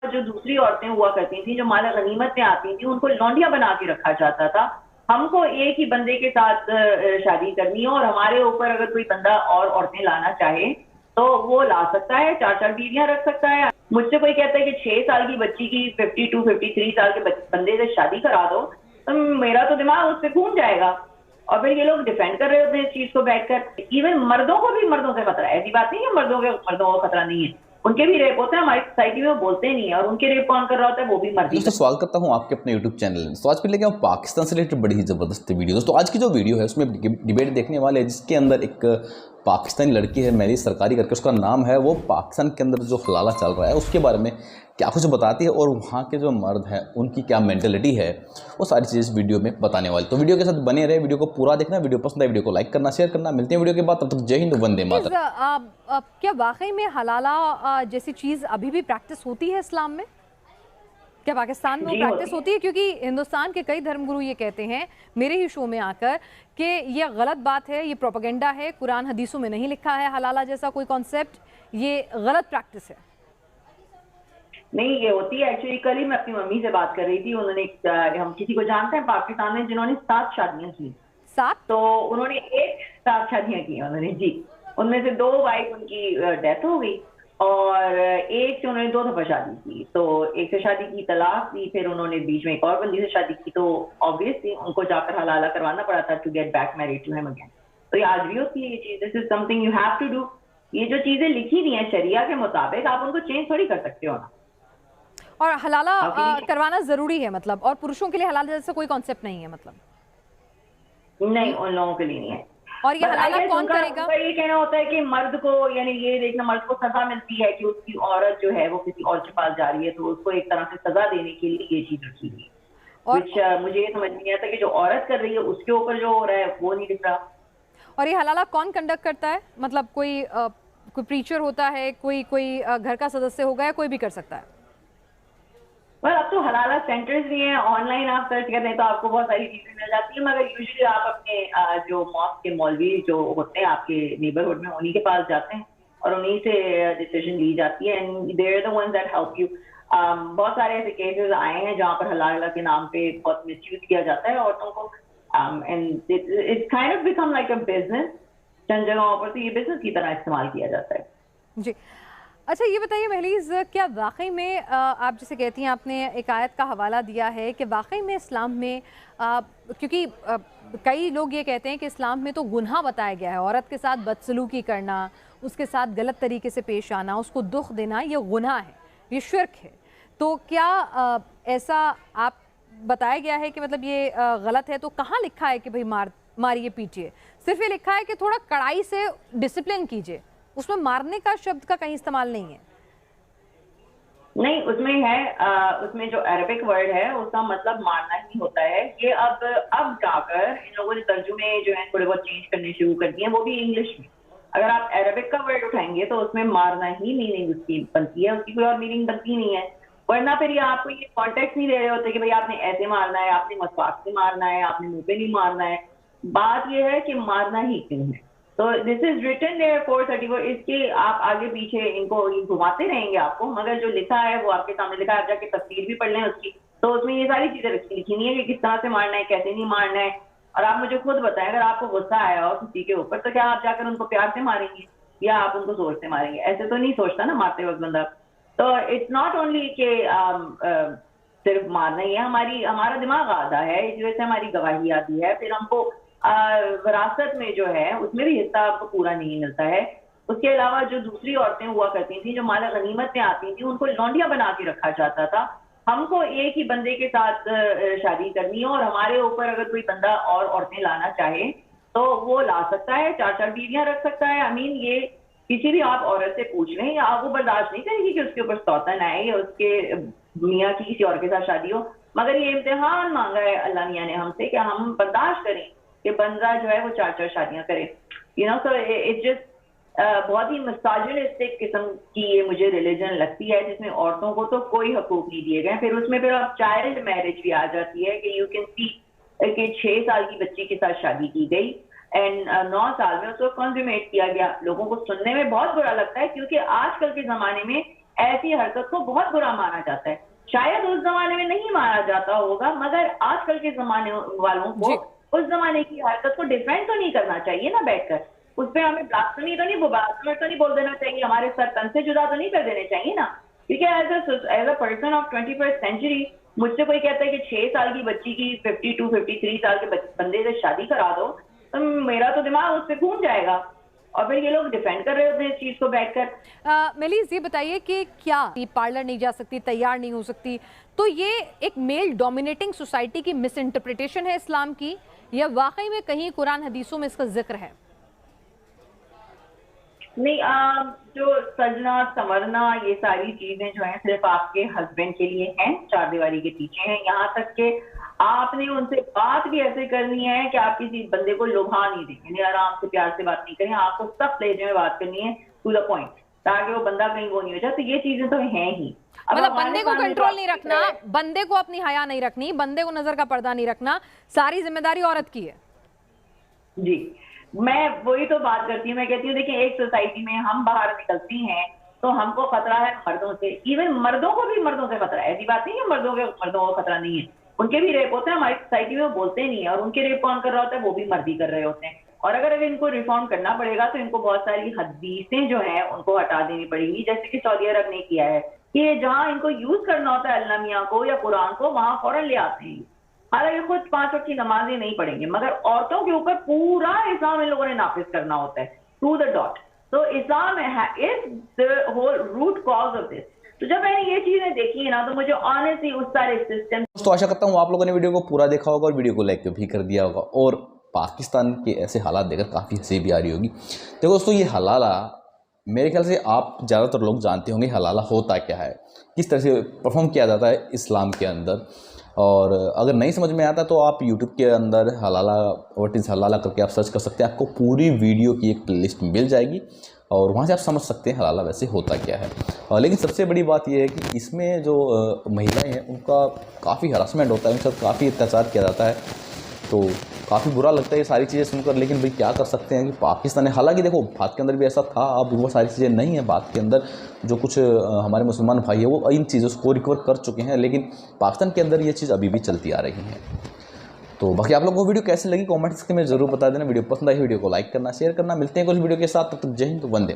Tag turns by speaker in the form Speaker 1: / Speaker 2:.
Speaker 1: जो दूसरी औरतें हुआ करती थी, जो माल गनीमत में आती थी, उनको लौंडिया बना के रखा जाता था। हमको एक ही बंदे के साथ शादी करनी है, और हमारे ऊपर अगर कोई बंदा और औरतें लाना चाहे तो वो ला सकता है, 4-4 बीवियां रख सकता है। मुझसे कोई कहता है कि 6 साल की बच्ची की 52-53 साल के बंदे से शादी करा दो, तो मेरा तो दिमाग उस पर घूम जाएगा। और फिर ये लोग डिफेंड कर रहे होते हैं इस चीज को बैठकर। इवन मर्दों को भी मर्दों से खतरा है, ऐसी बात नहीं है मर्दों को खतरा नहीं है, उनके भी रेप होते हैं, हमारी सोसाइटी में वो बोलते नहीं है, और उनके रेप कौन कर रहा होता है, वो भी मर्दी।
Speaker 2: दोस्तों स्वागत करता हूं आपके अपने YouTube चैनल में। तो आज फिर लेके हम पाकिस्तान से रिलेटेड बड़ी ही ज़बरदस्त वीडियो। दोस्तों आज की जो वीडियो है उसमें डिबेट देखने वाले हैं, जिसके अंदर एक पाकिस्तानी लड़की है मैरी सरकारी करके उसका नाम है, वो पाकिस्तान के अंदर जो हलाला चल रहा है उसके बारे में क्या कुछ बताती है, और वहाँ के जो मर्द हैं उनकी क्या मेंटेलिटी है, वो सारी चीज़ इस वीडियो में बताने वाली। तो वीडियो के साथ बने रहे, वीडियो को पूरा देखना। वीडियो पसंद है वीडियो को लाइक करना, शेयर करना। मिलते हैं वीडियो के बाद, तब तक जय हिंद, वंदे मातरम।
Speaker 3: क्या वाकई में हलाला जैसी चीज़ अभी भी प्रैक्टिस होती है इस्लाम में? क्या पाकिस्तान में वो प्रैक्टिस होती है? क्योंकि हिंदुस्तान के कई धर्मगुरु ये कहते हैं मेरे ही शो में आकर कि ये गलत बात है, ये प्रोपेगेंडा है, कुरान हदीसों में नहीं लिखा है हलाला जैसा कोई कॉन्सेप्ट, ये गलत प्रैक्टिस है।
Speaker 1: नहीं, ये होती है एक्चुअली। कल ही मैं अपनी मम्मी से बात कर रही थी, उन्होंने हम किसी को जानते हैं पाकिस्तान में जिन्होंने 7 शादियां की।
Speaker 3: 7?
Speaker 1: तो उन्होंने 7 शादियां की उन्होंने जी। उनमें से 2 वाइफ उनकी डेथ हो गई, और एक से उन्होंने 2 दफा शादी की। तो एक से शादी की, तलाक दी, फिर उन्होंने बीच में एक और बंदी से शादी की। तो ऑब्वियसली उनको जाकर हलाला करवाना पड़ा था to get back married to him again. तो ये आज भी होती है ये चीज। This is something you have to do. ये जो चीजें लिखी हुई हैं शरिया के मुताबिक, आप उनको चेंज थोड़ी कर सकते हो ना।
Speaker 3: और हलाला करवाना जरूरी है मतलब, और पुरुषों के लिए हलाला जैसा कोई कॉन्सेप्ट नहीं है मतलब?
Speaker 1: नहीं, उन लोगों के लिए नहीं है।
Speaker 3: और ये हलाला कौन करेगा?
Speaker 1: ये कहना होता है कि मर्द को, यानी ये देखना, मर्द को सजा मिलती है कि उसकी औरत जो है वो किसी और के पास जा रही है, तो उसको एक तरह से सजा देने के लिए ये चीज रखी गई। और मुझे ये समझ नहीं आता कि जो औरत कर रही है उसके ऊपर जो हो रहा है वो नहीं दिख रहा।
Speaker 3: और ये हलाला कौन कंडक्ट करता है? मतलब कोई प्रीचर होता है, कोई घर का सदस्य होगा, या कोई भी कर सकता है?
Speaker 1: अब तो हलाला सेंटर्स भी हैं, ऑनलाइन आप सर्च करते हैं तो आपको बहुत सारी चीजें मिल जाती है। मगर यूजुअली आप अपने जो मॉस्क के मौलवी जो होते हैं आपके नेबरहुड में, उन्हीं के पास जाते हैं और उन्हीं से डिसीजन ली जाती है, and they are the ones that help you. बहुत सारे ऐसे केसेस आए हैं जहाँ पर हलाला के नाम पे बहुत मिसयूज किया जाता है औरतों को, and it's kind of become like a business. चंद जगहों पर तो ये बिजनेस की तरह इस्तेमाल किया जाता है
Speaker 3: जी। अच्छा ये बताइए महलीज, क्या वाकई में आप जैसे कहती हैं, आपने एक आयत का हवाला दिया है कि वाकई में इस्लाम में क्योंकि कई लोग ये कहते हैं कि इस्लाम में तो गुनाह बताया गया है, औरत के साथ बदसलूकी करना, उसके साथ गलत तरीके से पेश आना, उसको दुख देना, ये गुनाह है, ये शिर्क है। तो क्या ऐसा आप बताया गया है कि मतलब ये गलत है? तो कहाँ लिखा है कि भाई मारिए पीटिए? सिर्फ ये लिखा है कि थोड़ा कड़ाई से डिसिप्लिन कीजिए, उसमें मारने का शब्द का कहीं इस्तेमाल नहीं है।
Speaker 1: नहीं, उसमें है, उसमें जो अरबिक वर्ड है उसका मतलब मारना ही होता है। ये अब जाकर इन लोगों ने तर्जुमे जो है थोड़े बहुत चेंज करने शुरू कर दिए हैं, वो भी इंग्लिश में। अगर आप अरबिक का वर्ड उठाएंगे तो उसमें मारना ही मीनिंग उसकी बनती है, उसकी कोई और मीनिंग बनती नहीं है। वरना फिर ये आपको ये कॉन्टेक्स्ट नहीं दे रहे होते कि भाई आपने ऐसे मारना है, आपने मसवाक से मारना है, आपने मुंह पे नहीं मारना है। बात यह है कि मारना ही क्यों है। तो दिस इज रिटन देयर 434। इसके आप आगे पीछे इनको घुमाते रहेंगे आपको, मगर जो लिखा है वो आपके सामने लिखा है। आप जाके तफसीर भी पढ़ लें उसकी, तो उसमें ये सारी चीजें लिखी नहीं है कि किस तरह से मारना है, कैसे नहीं मारना है। और आप मुझे खुद बताएं, अगर आपको गुस्सा आया हो किसी के ऊपर, तो क्या आप जाकर उनको प्यार से मारेंगे या आप उनको सोच से मारेंगे? ऐसे तो नहीं सोचता ना मारते वक्त बंदा। तो इट्स नॉट ओनली के सिर्फ मारना ही है। हमारा दिमाग आधा है, इस वजह से हमारी गवाही आती है। फिर हमको विरासत में जो है उसमें भी हिस्सा आपको पूरा नहीं मिलता है। उसके अलावा जो दूसरी औरतें हुआ करती थी, जो माल गनीमत में आती थी, उनको लौंडिया बना के रखा जाता था। हमको एक ही बंदे के साथ शादी करनी है, और हमारे ऊपर अगर कोई बंदा और औरतें लाना चाहे तो वो ला सकता है, 4-4 बीवियां रख सकता है। ये किसी भी आप औरत से पूछ लें, आप वो बर्दाश्त नहीं करेगी कि उसके ऊपर सौतन आए या उसके मियाँ की किसी और के साथ शादी हो। मगर ये इम्तिहान मांगा है अल्लाह मियाँ ने हमसे कि हम बर्दाश्त करें कि बंदा जो है वो 4-4 शादियां करे। सो इट्स जस्ट बहुत ही मिसोजिनिस्टिक किस्म की ये मुझे रिलीजन लगती है, जिसमें औरतों को तो कोई हकूक नहीं दिए गए। फिर उसमें फिर अब चाइल्ड मैरिज भी आ जाती है कि यू कैन सी कि 6 साल की बच्ची के साथ शादी की गई एंड 9 साल में उसको कंज्यूमेट किया गया। लोगों को सुनने में बहुत बुरा लगता है, क्योंकि आजकल के जमाने में ऐसी हरकत को बहुत बुरा माना जाता है। शायद उस जमाने में नहीं माना जाता होगा, मगर आजकल के जमाने वालों को उस जमाने की हरकत को डिफेंड तो नहीं करना चाहिए ना बैठकर, उस पर हमें ब्लास्फेमी तो नहीं बोल देना चाहिए, हमारे सर तन से जुदा तो नहीं कर देने चाहिए ना। क्योंकि as a person of 21st century मुझसे कोई कहता है कि 6 साल की बच्ची की 52 53 साल के बंदे से शादी करा दो, तो मेरा तो दिमाग उस पर घूम जाएगा। और फिर ये लोग डिफेंड कर रहे होते हैं इस चीज को बैठकर।
Speaker 3: मेलीज ये बताइए कि क्या पार्लर नहीं जा सकती, तैयार नहीं हो सकती, तो ये एक मेल डोमिनेटिंग सोसाइटी की मिस इंटरप्रिटेशन है इस्लाम की, या वाकई में कहीं कुरान हदीसों में इसका जिक्र है?
Speaker 1: नहीं, जो सजना संवरना ये सारी चीजें जो हैं सिर्फ आपके हस्बैंड के लिए हैं, चार दीवारी के पीछे हैं। यहाँ तक कि आपने उनसे बात भी ऐसे करनी है कि आप किसी बंदे को लुभा नहीं देंगे, आराम से प्यार से बात नहीं करें, आपको सब लहजे में बात करनी है टू द पॉइंट, ताकि वो बंदा कहीं वो नहीं हो जाए। तो ये चीजें तो हैं ही।
Speaker 3: मतलब बंदे को कंट्रोल नहीं रखना, बंदे को अपनी हया नहीं रखनी, बंदे को नजर का पर्दा नहीं रखना, सारी जिम्मेदारी औरत की है।
Speaker 1: जी, मैं वही तो बात करती हूँ। मैं कहती हूँ देखिए, एक सोसाइटी में हम बाहर निकलती हैं तो हमको खतरा है मर्दों से, इवन मर्दों को भी मर्दों से खतरा है। ऐसी बात नहीं है मर्दों को खतरा नहीं है, उनके भी रेप होते हैं, हमारी सोसाइटी में वो बोलते नहीं है। और उनके रेप कौन कर रहा होता है? वो भी मर्द ही कर रहे होते हैं। और अगर इनको रिफॉर्म करना पड़ेगा तो इनको बहुत सारी हदीसें जो हैं उनको हटा देनी पड़ेगी, जैसे कि सऊदी अरब ने किया है कि जहां इनको यूज करना होता है अल्लाह मियां को या कुरान को, वहां फौरन ले आते हैं। हालांकि खुद 5 वक्त की नमाजें नहीं पढ़ेंगे, मगर औरतों के ऊपर पूरा इस्लाम इन लोगों ने नाफिज करना होता है टू द डॉट। तो Islam is the whole root cause of this. तो जब मैंने ये चीजें देखी है ना, तो मुझे ऑनेस्टली उस सारे सिस्टम।
Speaker 2: तो आशा करता हूँ आप लोगों ने वीडियो को पूरा देखा होगा और वीडियो को लाइक भी कर दिया होगा, और पाकिस्तान के ऐसे हालात देखकर काफ़ी हंसी भी आ रही होगी। देखो दोस्तों, ये हलाला मेरे ख्याल से आप ज़्यादातर लोग जानते होंगे हलाला होता क्या है, किस तरह से परफॉर्म किया जाता है इस्लाम के अंदर। और अगर नहीं समझ में आता तो आप यूट्यूब के अंदर हलाला व्हाट इज़ हलाला करके आप सर्च कर सकते हैं, आपको पूरी वीडियो की एक प्लेलिस्ट मिल जाएगी और वहाँ से आप समझ सकते हैं हलाला वैसे होता क्या है। लेकिन सबसे बड़ी बात यह है कि इसमें जो महिलाएं हैं उनका काफ़ी हरासमेंट होता है, उनके साथ काफ़ी अत्याचार किया जाता है। तो काफ़ी बुरा लगता है ये सारी चीज़ें सुनकर, लेकिन भाई क्या कर सकते हैं कि पाकिस्तान है। हालांकि देखो भारत के अंदर भी ऐसा था, अब वो सारी चीज़ें नहीं हैं। भारत के अंदर जो कुछ हमारे मुसलमान भाई है वो इन चीज़ों को रिकवर कर चुके हैं, लेकिन पाकिस्तान के अंदर ये चीज़ अभी भी चलती आ रही है। तो बाकी आप लोगों को वीडियो कैसी लगी कमेंट सेक्शन में ज़रूर बता देना। वीडियो पसंद आई वीडियो को लाइक करना, शेयर करना। मिलते हैं कुछ वीडियो के साथ, तब तक जय हिंद, वंदे।